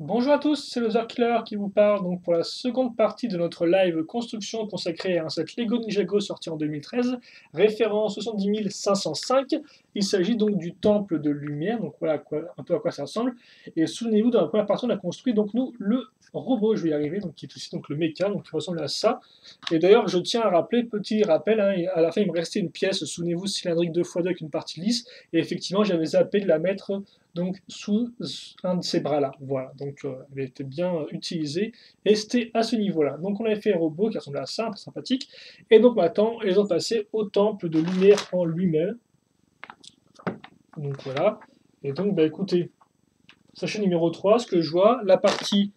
Bonjour à tous, c'est le Killer qui vous parle donc pour la seconde partie de notre live construction consacrée à un set Lego Ninjago sorti en 2013, référence 70505. Il s'agit donc du temple de lumière, donc voilà un peu à quoi ça ressemble. Et souvenez-vous, dans la première partie, on a construit donc nous le robot, je vais y arriver, donc qui est aussi donc le mecha, donc qui ressemble à ça. Et d'ailleurs, je tiens à rappeler, petit rappel, hein, à la fin il me restait une pièce, souvenez-vous, cylindrique 2x2 avec une partie lisse, et effectivement j'avais zappé de la mettre donc sous un de ces bras-là. Voilà, donc elle était bien utilisée, et c'était à ce niveau-là. Donc on avait fait un robot qui ressemblait à ça, très sympathique, et donc maintenant, ils ont passé au temple de lumière en lui-même. Donc voilà, et donc bah écoutez, sachet numéro 3, ce que je vois, la partie,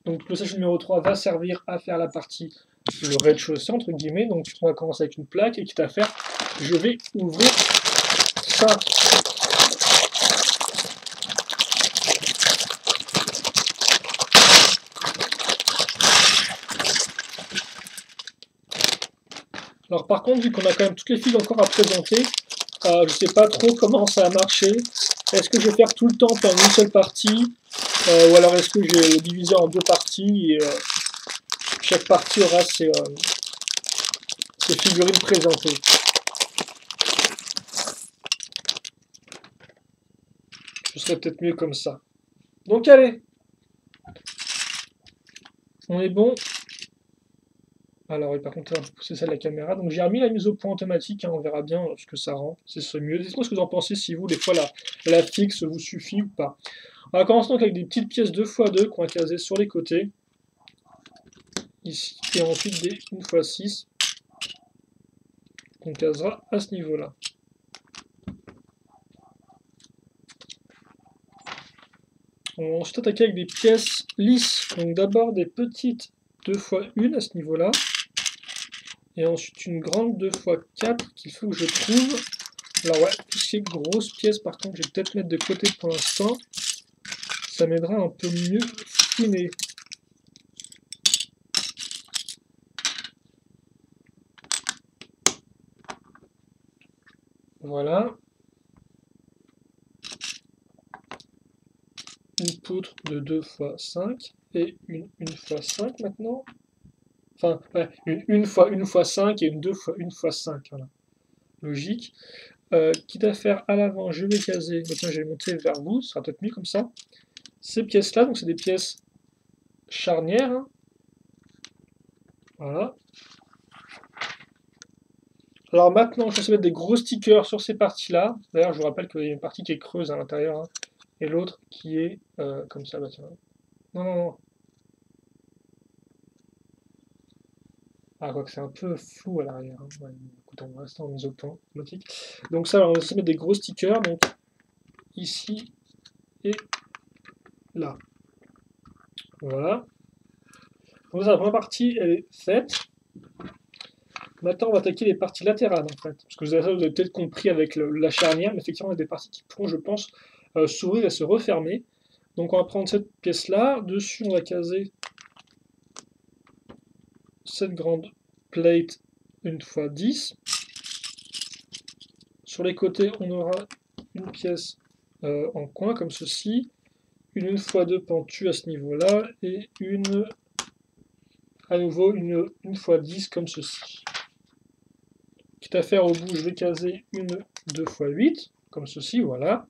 donc le sachet numéro 3 va servir à faire la partie, le rez-de-chaussée, entre guillemets, donc on va commencer avec une plaque, et quitte à faire, je vais ouvrir ça. Alors par contre, vu qu'on a quand même toutes les fils encore à présenter, je ne sais pas trop comment ça a marché. Est-ce que je vais faire tout le temps faire une seule partie, ou alors est-ce que je vais diviser en deux parties et chaque partie aura ses figurines présentées. Ce serait peut-être mieux comme ça. Donc allez, on est bon. Alors, par contre, là, c'est ça la caméra. Donc, j'ai remis la mise au point automatique. Hein, on verra bien ce que ça rend. C'est mieux. Dites-moi ce que vous en pensez, si vous, des fois, la fixe vous suffit ou pas. On va commencer donc avec des petites pièces 2x2 qu'on va caser sur les côtés. Ici. Et ensuite des 1x6 qu'on casera à ce niveau-là. On va ensuite attaquer avec des pièces lisses. Donc, d'abord des petites 2x1 à ce niveau-là. Et ensuite une grande 2x4 qu'il faut que je trouve. Alors ouais, tout ce qui est grosses pièces par contre, je vais peut-être mettre de côté pour l'instant. Ça m'aidera un peu mieux fouiner. Voilà. Une poutre de 2x5 et une 1x5 maintenant. Enfin, ouais, une fois 1x5 et une 2x1x5. Voilà. Logique. Quitte à faire à l'avant, je vais caser. Tiens, je vais monter vers vous, ce sera peut-être mieux comme ça. Ces pièces-là, donc c'est des pièces charnières. Hein. Voilà. Alors maintenant, je vais mettre des gros stickers sur ces parties-là. D'ailleurs, je vous rappelle qu'il y a une partie qui est creuse à l'intérieur, hein, et l'autre qui est comme ça. Bah, tiens. Non, non, non. Ah, quoi que c'est un peu flou à l'arrière. Hein. Ouais, écoute, on va rester en mise au point automatique. Donc ça, on va aussi mettre des gros stickers, donc ici et là. Voilà. Donc ça, la première partie, elle est faite. Maintenant, on va attaquer les parties latérales, en fait. Parce que vous avez peut-être compris avec la charnière, mais effectivement, il y a des parties qui pourront, je pense, s'ouvrir et se refermer. Donc, on va prendre cette pièce-là. Dessus, on va caser cette grande plate 1x10. Sur les côtés, on aura une pièce en coin, comme ceci. Une 1x2 pentue à ce niveau-là. Et à nouveau, une 1x10 comme ceci. Quitte à faire au bout, je vais caser une 2x8, comme ceci, voilà.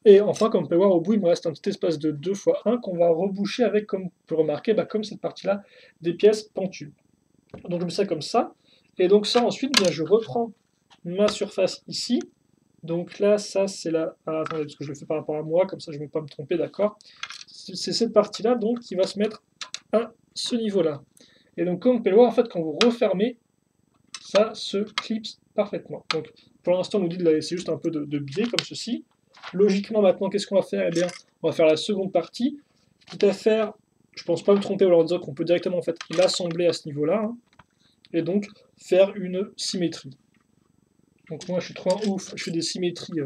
Et enfin, comme on peut voir, au bout, il me reste un petit espace de 2x1 qu'on va reboucher avec, comme on peut remarquer, comme cette partie-là, des pièces pentues. Donc je mets ça comme ça. Et donc ça, ensuite, bien, je reprends ma surface ici. Donc là, ça, c'est la... Ah, attendez, parce que je le fais par rapport à moi, comme ça, je ne vais pas me tromper, d'accord. C'est cette partie-là, donc, qui va se mettre à ce niveau-là. Et donc, comme on peut le voir, en fait, quand vous refermez, ça se clipse parfaitement. Donc pour l'instant, on nous dit de la laisser juste un peu de biais comme ceci. Logiquement, maintenant, qu'est-ce qu'on va faire? Eh bien, on va faire la seconde partie. Quitte à faire, je pense pas me tromper en leur disant qu'on peut directement en fait l'assembler à ce niveau-là, hein, et donc faire une symétrie. Donc moi, je suis trop un ouf, je fais des symétries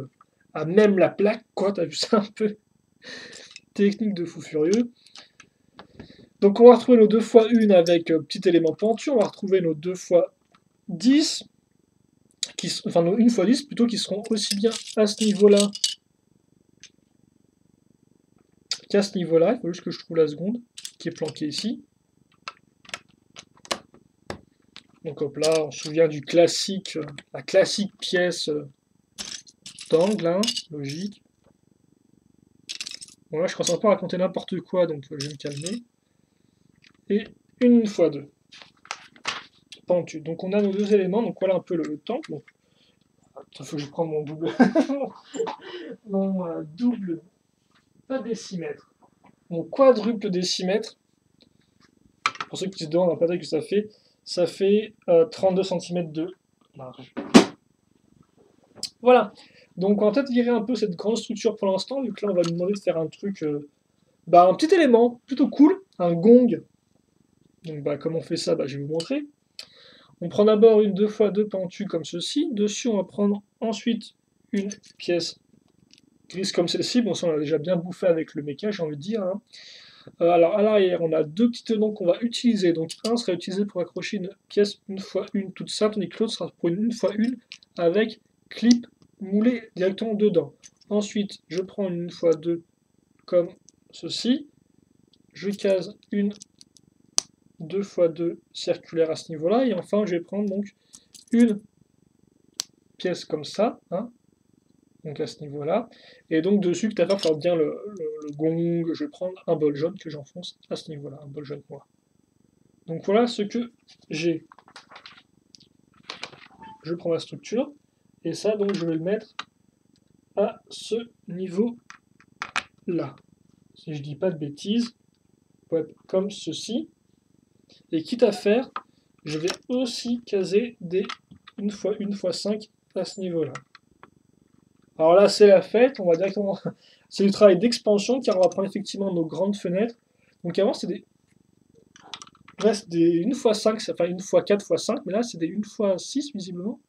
à même la plaque, quoi, t'as vu ça un peu? Technique de fou furieux. Donc on va retrouver nos 2x1 avec petit élément pentu, on va retrouver nos 2x10, enfin nos 1x10 plutôt, qui seront aussi bien à ce niveau-là qu'à ce niveau-là, il faut juste que je trouve la seconde, qui est planquée ici. Donc hop là, on se souvient du classique, la classique pièce d'angle, hein, logique. Bon là je commence pas à raconter n'importe quoi, donc je vais me calmer. Et une fois deux. Pentu. Donc on a nos deux éléments, donc voilà un peu le temple. Donc, il faut que je prenne mon double. mon double, pas décimètre. Mon quadruple décimètre. Pour ceux qui se demandent un peu que ça fait 32 cm de large. Voilà. Donc on va peut-être virer un peu cette grande structure pour l'instant, vu que là on va nous demander de faire un truc, un petit élément plutôt cool, un gong. Donc comme on fait ça, je vais vous montrer. On prend d'abord une 2x2 pentue comme ceci. Dessus on va prendre ensuite une pièce grise comme celle-ci. Bon ça on l'a déjà bien bouffé avec le méca, j'ai envie de dire. Hein. Alors à l'arrière on a deux petits tenons qu'on va utiliser. Donc un sera utilisé pour accrocher une pièce une fois une toute simple, tandis que l'autre sera pour une fois une avec clip moulé directement dedans. Ensuite, je prends une fois deux comme ceci. Je case une 2x2 circulaire à ce niveau-là. Et enfin, je vais prendre donc une pièce comme ça, hein, donc à ce niveau-là. Et donc dessus, que tu vas faire bien le gong. Je vais prendre un bol jaune que j'enfonce à ce niveau-là, un bol jaune noir. Donc voilà ce que j'ai. Je prends ma structure. Et ça, donc, je vais le mettre à ce niveau-là. Si je dis pas de bêtises, ouais, comme ceci. Et quitte à faire, je vais aussi caser des 1x5 à ce niveau-là. Alors là, c'est la fête, on va directement... c'est du travail d'expansion, car on va prendre effectivement nos grandes fenêtres. Donc avant, c'est des... Là, c'est des 1x5, enfin 1x4x5, mais là, c'est des 1x6, visiblement.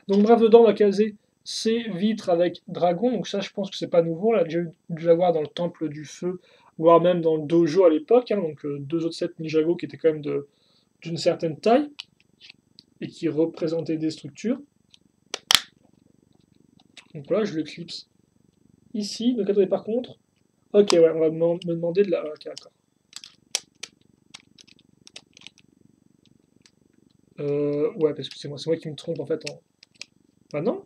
Donc bref, dedans, on va caser ces vitres avec dragon. Donc ça, je pense que c'est pas nouveau. On l'a déjà dû l'avoir dans le temple du feu, voire même dans le dojo à l'époque. Hein, donc deux autres sets Ninjago qui étaient quand même d'une certaine taille et qui représentaient des structures. Donc voilà, je le clipse ici. Donc attendez, par contre... Ok, ouais, on va me demander de la... Ok, d'accord. Ouais, parce que c'est moi qui me trompe en fait. Ah non?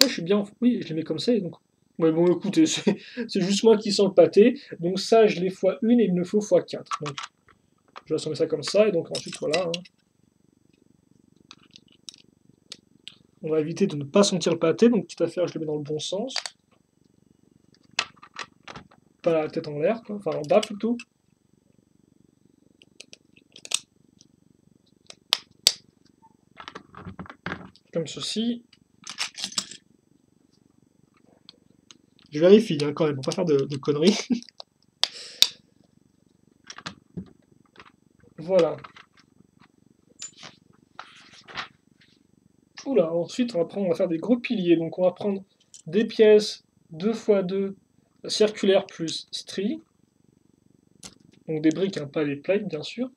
Ouais, je suis bien... Oui, je les mets comme ça, et donc... Ouais, bon, écoutez, c'est juste moi qui sens le pâté. Donc ça, je l'ai x1 et il me faut x4. Donc, je vais assembler ça comme ça, et donc ensuite, voilà. Hein. On va éviter de ne pas sentir le pâté, donc quitte à faire, je le mets dans le bon sens. Pas la tête en l'air, quoi. Enfin en bas plutôt. Comme ceci. Je vérifie hein, quand même, pour pas faire de conneries. Voilà. Oula, ensuite on va faire des gros piliers. Donc on va prendre des pièces 2x2 circulaires plus stries. Donc des briques, hein, pas les plates bien sûr.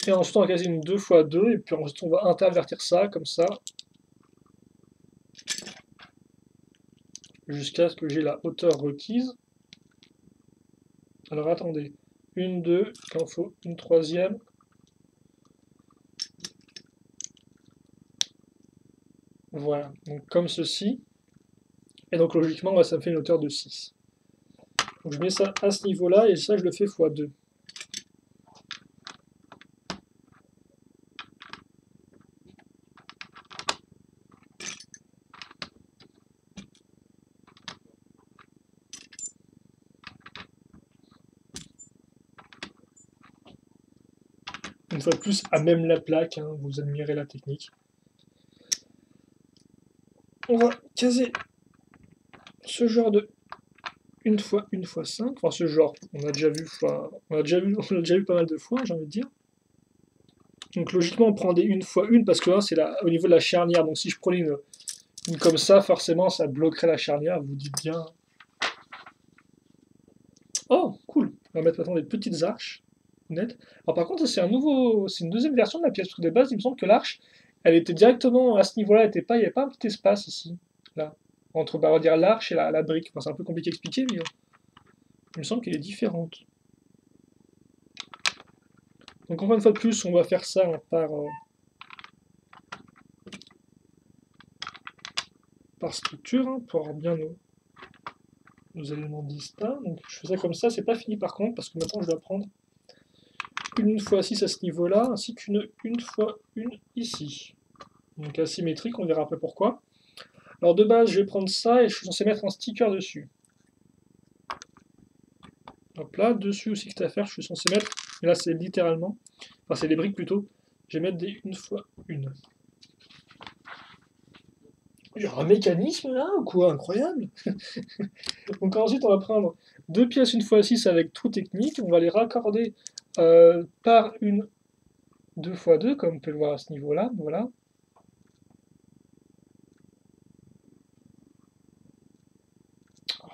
Et ensuite on va caser une 2x2 et puis ensuite on va intervertir ça comme ça. Jusqu'à ce que j'ai la hauteur requise. Alors attendez. Une, deux, il en faut une troisième. Voilà, donc comme ceci. Et donc logiquement, ça me fait une hauteur de 6. Donc je mets ça à ce niveau-là, et ça je le fais x2. Une fois de plus, à même la plaque, hein, vous admirez la technique. On va caser ce genre de 1x5, enfin ce genre, on a déjà vu pas mal de fois, j'ai envie de dire. Donc logiquement on prend des 1x1 parce que là c'est au niveau de la charnière, donc si je prenais une comme ça, forcément ça bloquerait la charnière, vous dites bien. Oh, cool, on va mettre maintenant des petites arches nettes. Alors par contre c'est une deuxième version de la pièce de base, il me semble que l'arche, elle était directement à ce niveau-là, il n'y avait pas un petit espace ici. là. Entre, bah, on va dire l'arche et la brique. Enfin, c'est un peu compliqué à expliquer, mais il me semble qu'elle est différente. Donc encore une fois de plus, on va faire ça hein, par structure, hein, pour avoir bien nos éléments distincts. Donc je fais ça comme ça, c'est pas fini par contre, parce que maintenant je dois prendre une fois 6 à ce niveau-là, ainsi qu'une fois une ici. Donc asymétrique, on verra après pourquoi. Alors de base, je vais prendre ça et je suis censé mettre un sticker dessus. Hop là, dessus aussi que à faire, je suis censé mettre, et là c'est littéralement, enfin c'est des briques plutôt, je vais mettre des une fois une. Il y a un mécanisme là ou quoi? Incroyable! Donc ensuite on va prendre deux pièces une fois 6 avec trou technique, on va les raccorder par une 2 fois 2 comme on peut le voir à ce niveau-là, voilà.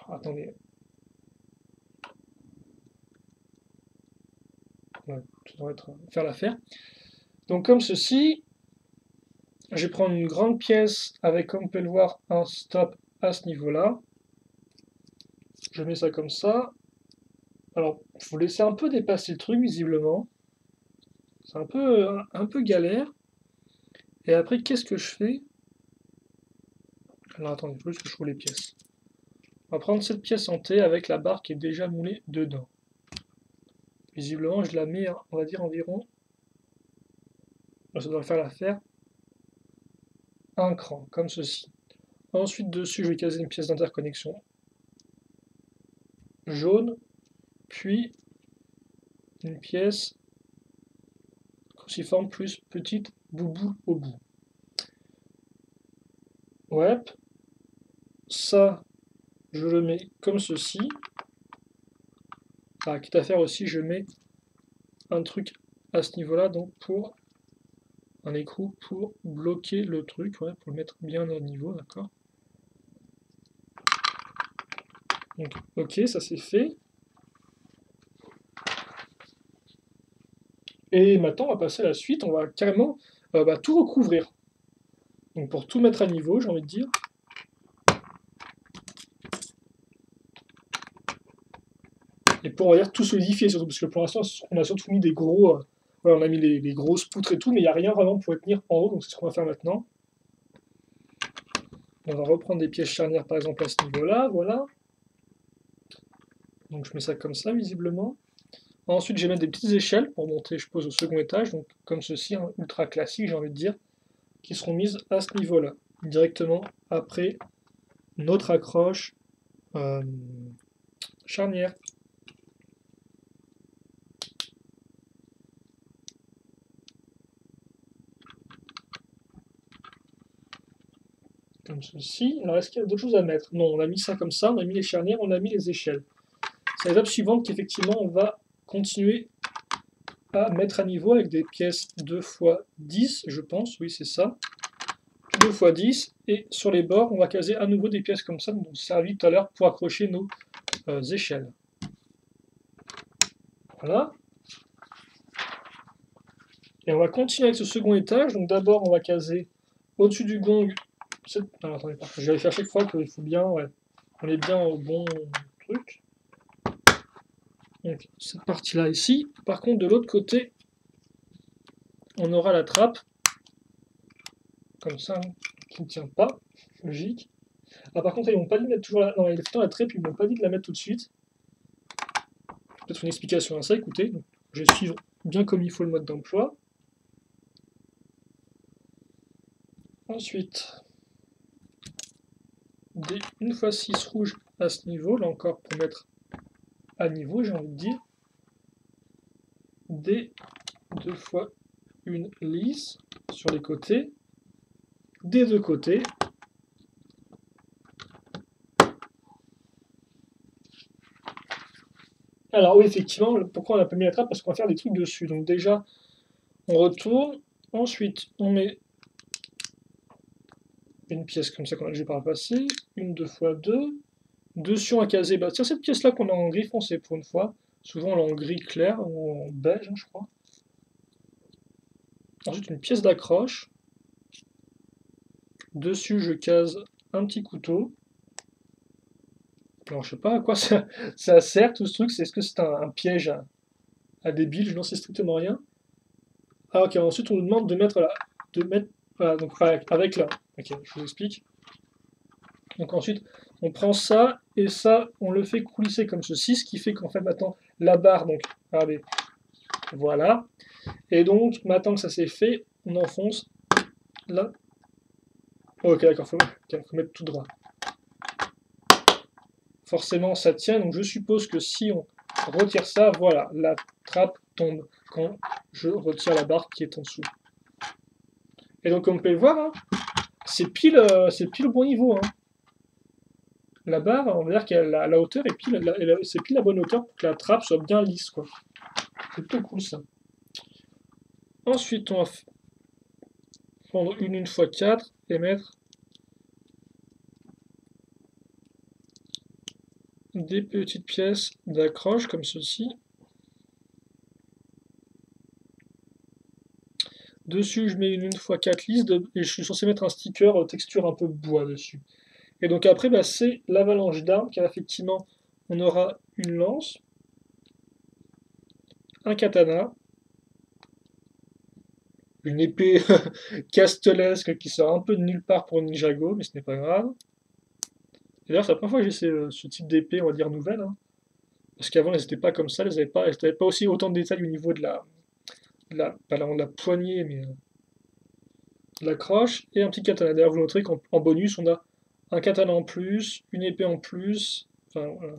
Oh, attendez. Ouais, ça doit faire l'affaire. Donc comme ceci, je vais prendre une grande pièce avec, comme on peut le voir, un stop à ce niveau-là. Je mets ça comme ça. Alors, il faut laisser un peu dépasser le truc, visiblement. C'est un peu galère. Et après, qu'est-ce que je fais? Alors, attendez, il faut juste que je roule les pièces. On va prendre cette pièce en T avec la barre qui est déjà moulée dedans. Visiblement, je la mets, on va dire, environ... Ça doit faire l'affaire. Un cran, comme ceci. Ensuite, dessus, je vais caser une pièce d'interconnexion jaune, puis une pièce cruciforme plus petite boubou au bout. Ouais, ça, je le mets comme ceci. Ah, quitte à faire aussi, je mets un truc à ce niveau-là, donc pour un écrou pour bloquer le truc, ouais, pour le mettre bien à niveau, d'accord. Donc, ok, ça c'est fait. Et maintenant, on va passer à la suite, on va carrément tout recouvrir. Donc pour tout mettre à niveau, j'ai envie de dire. Et pour, on va dire, tout solidifier, surtout, parce que pour l'instant, on a surtout mis des gros... voilà, on a mis les grosses poutres et tout, mais il n'y a rien vraiment pour les tenir en haut, donc c'est ce qu'on va faire maintenant. On va reprendre des pièces charnières, par exemple, à ce niveau-là, voilà. Donc je mets ça comme ça, visiblement. Ensuite, je vais mettre des petites échelles pour monter, je pose au second étage, donc comme ceci, hein, ultra classique, j'ai envie de dire, qui seront mises à ce niveau-là, directement après notre accroche charnière. Comme ceci. Alors, est-ce qu'il y a d'autres choses à mettre? Non, on a mis ça comme ça, on a mis les charnières, on a mis les échelles. C'est l'étape suivante qu'effectivement, on va continuer à mettre à niveau avec des pièces 2 x 10, je pense, oui, c'est ça. 2 x 10, et sur les bords, on va caser à nouveau des pièces comme ça, dont on s'est servi tout à l'heure pour accrocher nos échelles. Voilà. Et on va continuer avec ce second étage. Donc d'abord, on va caser au-dessus du gong. Alors, attendez, je vais vérifier à chaque fois qu'il faut bien, ouais, on est bien au bon truc. Donc cette partie-là ici. Par contre, de l'autre côté, on aura la trappe, comme ça, qui ne tient pas, logique. Ah, par contre, ils m'ont pas dit de mettre toujours la... Non, il est la trappe, ils m'ont pas dit de la mettre tout de suite. Peut-être une explication à ça, écoutez. Donc, je vais suivre bien comme il faut le mode d'emploi. Ensuite, des 1 x 6 rouges à ce niveau, là encore pour mettre à niveau, j'ai envie de dire. Des 2 x 1 lisse sur les côtés, des deux côtés. Alors oui, effectivement, pourquoi on n'a pas mis la trappe? Parce qu'on va faire des trucs dessus. Donc déjà, on retourne. Ensuite, on met une pièce comme ça qu'on a déjà par le passé. Une 2 x 2. Dessus, on va caser. Bah, tiens, cette pièce-là qu'on a en gris foncé pour une fois. Souvent, on l'a en gris clair ou en beige, hein, je crois. Ensuite, une pièce d'accroche. Dessus, je case un petit couteau. Alors je sais pas à quoi ça sert tout ce truc, est-ce que c'est un piège à débile, je n'en sais strictement rien. Ah ok, ensuite on nous demande de mettre voilà, donc avec là. Ok, je vous explique. Donc ensuite, on prend ça, et ça, on le fait coulisser comme ceci, ce qui fait qu'en fait maintenant, la barre, donc, regardez, voilà. Et donc, maintenant que ça c'est fait, on enfonce là. Oh, ok, d'accord, faut mettre tout droit. Forcément, ça tient, donc je suppose que si on retire ça, voilà, la trappe tombe quand je retire la barre qui est en dessous. Et donc, comme vous pouvez le voir, hein, c'est pile au bon niveau. Hein. La barre, on va dire qu'à la hauteur est pile, c'est pile la bonne hauteur pour que la trappe soit bien lisse, quoi. C'est plutôt cool ça. Ensuite, on va prendre une 1x4 et mettre des petites pièces d'accroche comme ceci. Dessus, je mets une 1x4 lisse et je suis censé mettre un sticker texture un peu bois dessus. Et donc après, bah, c'est l'avalanche d'armes, car effectivement, on aura une lance, un katana, une épée castelesque qui sort un peu de nulle part pour Ninjago, mais ce n'est pas grave. Et d'ailleurs, c'est la première fois que j'ai ce type d'épée, on va dire nouvelle, hein. Parce qu'avant, elles n'étaient pas comme ça, elles n'avaient pas aussi autant de détails au niveau pas de la poignée, mais de la croche, et un petit katana. D'ailleurs, vous montrez qu'en bonus, on a un katana en plus, une épée en plus, enfin, voilà.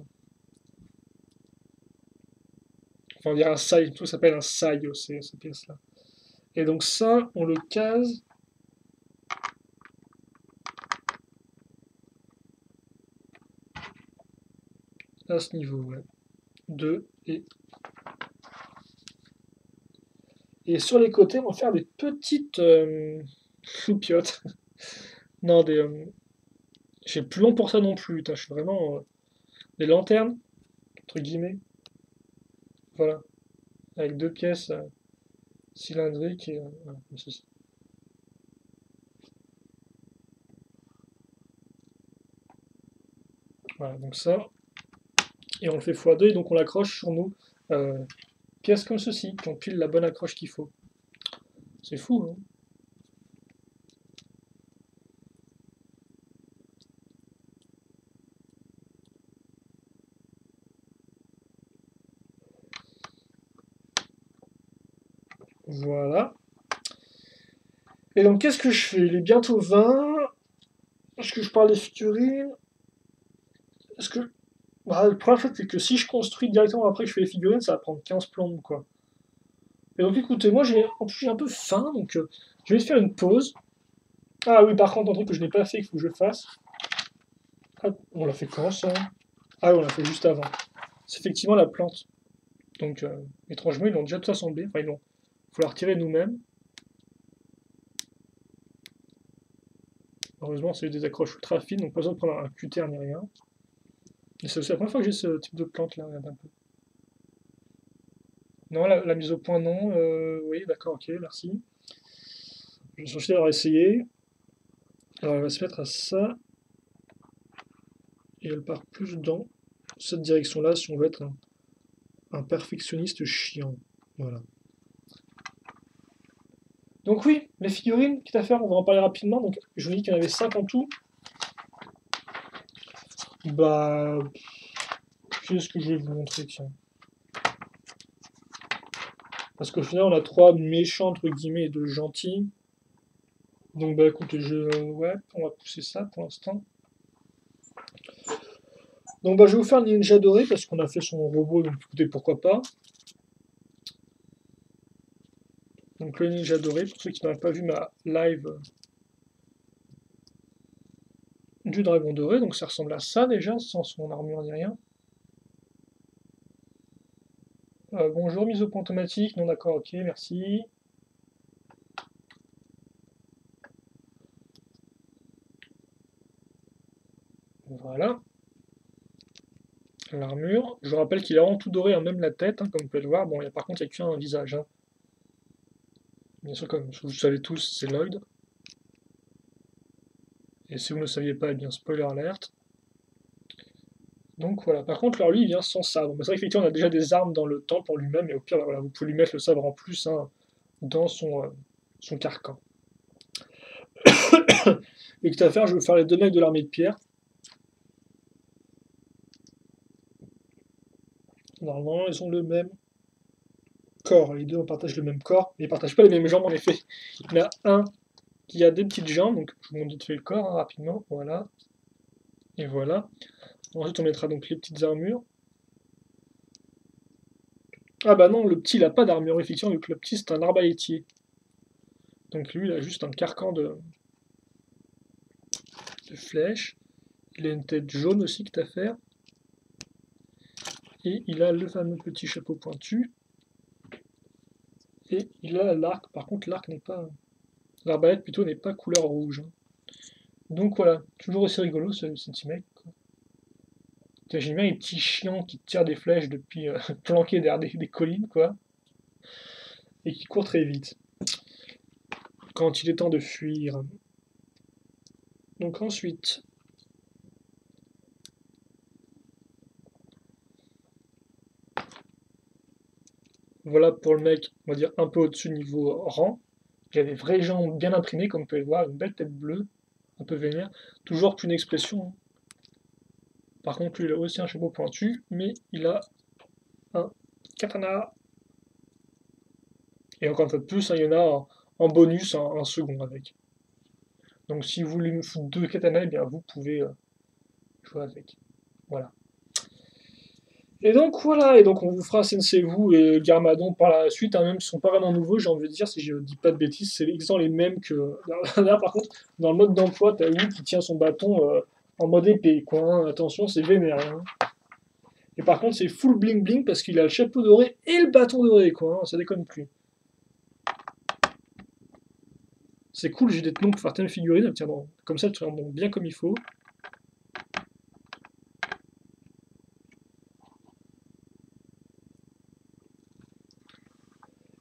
Enfin, on dirait un sai, tout s'appelle un sai, ces pièces-là. Et donc ça, on le case à ce niveau, ouais. 2 et sur les côtés, on va faire des petites choupiottes. Non, j'ai plus long pour ça non plus, putain, je suis vraiment... des lanternes, entre guillemets. Voilà. Avec deux pièces cylindriques et... voilà, comme ceci. Voilà, donc ça. Et on le fait x2, et donc on l'accroche sur nos pièces comme ceci, qui ont pile la bonne accroche qu'il faut. C'est fou, hein. Voilà. Et donc, qu'est-ce que je fais? Il est bientôt 20. Est-ce que je parle des figurines? Est-ce que... Bah, le problème, en fait, c'est que si je construis directement après que je fais les figurines, ça va prendre 15 plombes, quoi. Et donc, écoutez, moi, en plus, j'ai un peu faim, donc je vais faire une pause. Ah oui, par contre, un truc que je n'ai pas fait, qu'il faut que je fasse. Ah, on l'a fait quand, ça? Ah oui, on l'a fait juste avant. C'est effectivement la plante. Donc, étrangement, ils l'ont déjà tout assemblé. Enfin, faut la retirer nous-mêmes. Heureusement, c'est des accroches ultra fines, donc pas besoin de prendre un cutter ni rien. Et c'est aussi la première fois que j'ai ce type de plante là, regarde un peu. Non, la mise au point, non. Oui, d'accord, ok, merci. Je vais chercher d'avoir essayé. Alors, elle va se mettre à ça, et elle part plus dans cette direction-là si on veut être un perfectionniste chiant. Voilà. Donc oui, les figurines, quitte à faire, on va en parler rapidement. Donc, je vous dis qu'il y en avait 5 en tout. Bah, qu'est-ce que je vais vous montrer, tiens. Parce qu'au final, on a 3 méchants, entre guillemets, et 2 gentils. Donc, bah écoutez, ouais, on va pousser ça pour l'instant. Donc, bah, je vais vous faire le ninja doré, parce qu'on a fait son robot, donc écoutez, pourquoi pas. Donc, le ninja doré, pour ceux qui n'auraient pas vu ma live du dragon doré, donc ça ressemble à ça déjà, sans son armure ni rien. Bonjour, mise au point automatique, non d'accord, ok, merci. Voilà. L'armure. Je vous rappelle qu'il est vraiment tout doré, hein, même la tête, hein, comme vous pouvez le voir. Bon, par contre, il n'y a qu'un visage. Hein. Bien sûr, comme vous savez tous, c'est Lloyd. Et si vous ne le saviez pas, eh bien spoiler alert. Donc voilà, par contre, alors lui, il vient sans sabre. Mais c'est vrai qu'effectivement, on a déjà des armes dans le temple en lui-même, et au pire, voilà, vous pouvez lui mettre le sabre en plus hein, dans son carcan. Et que à faire, je vais faire les deux mecs de l'armée de pierre. Normalement, ils ont le même corps. Les deux, on partage le même corps, mais ils partagent pas les mêmes jambes en effet. Il y en a un qui a des petites jambes, donc je vous montre vite fait le corps hein, rapidement, voilà. Et voilà. Ensuite, on mettra donc les petites armures. Ah bah non, le petit, il a pas d'armure, effectivement, vu que le petit, c'est un arbalétier. Donc lui, il a juste un carcan de flèches. Il a une tête jaune aussi que t'as faire. Et il a le fameux petit chapeau pointu. Et il a l'arc. Par contre, l'arc n'est pas... L'arbalète plutôt n'est pas couleur rouge. Hein. Donc voilà, toujours aussi rigolo ce petit mec. J'aime bien les petits chiens qui tirent des flèches depuis planqués derrière des collines, quoi. Et qui courent très vite. Quand il est temps de fuir. Donc ensuite, voilà pour le mec, on va dire un peu au-dessus niveau rang. Il a des vraies jambes bien imprimées, comme vous pouvez le voir, une belle tête bleue, un peu vénère. Toujours qu'une expression. Hein. Par contre, lui, il a aussi un chapeau pointu, mais il a un katana. Et encore une fois de plus, hein, il y en a en bonus un second avec. Donc si vous voulez me foutre deux katanas, eh bien vous pouvez jouer avec. Voilà. Et donc voilà, et donc on vous fera Sensei-vous et Garmadon par la suite, hein, même si sont pas vraiment nouveaux, j'ai envie de dire, si je dis pas de bêtises, c'est exactement les mêmes que. Là par contre, dans le mode d'emploi, t'as lui qui tient son bâton en mode épée, quoi. Hein. Attention, c'est vénère. Hein. Et par contre, c'est full bling bling parce qu'il a le chapeau doré et le bâton doré, quoi. Hein. Ça déconne plus. C'est cool, j'ai des noms pour faire telle figurine, tiens, bon, comme ça tu rends bien comme il faut.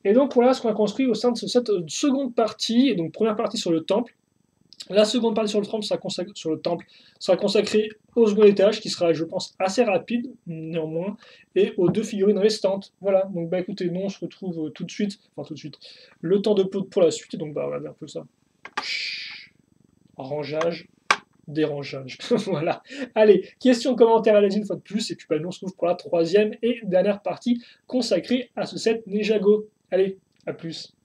Et donc voilà ce qu'on a construit au sein de cette seconde partie, et donc première partie sur le temple. La seconde partie sur le temple sera consacrée au second étage, qui sera, je pense, assez rapide, néanmoins, et aux deux figurines restantes. Voilà, donc bah écoutez, nous on se retrouve tout de suite, enfin tout de suite, le temps de pause pour la suite, donc bah regardez un peu ça. Rangeage, dérangeage. Voilà. Allez, question, commentaire à la une fois de plus, et puis bah, nous on se retrouve pour la troisième et dernière partie consacrée à ce set Ninjago. Allez, à plus.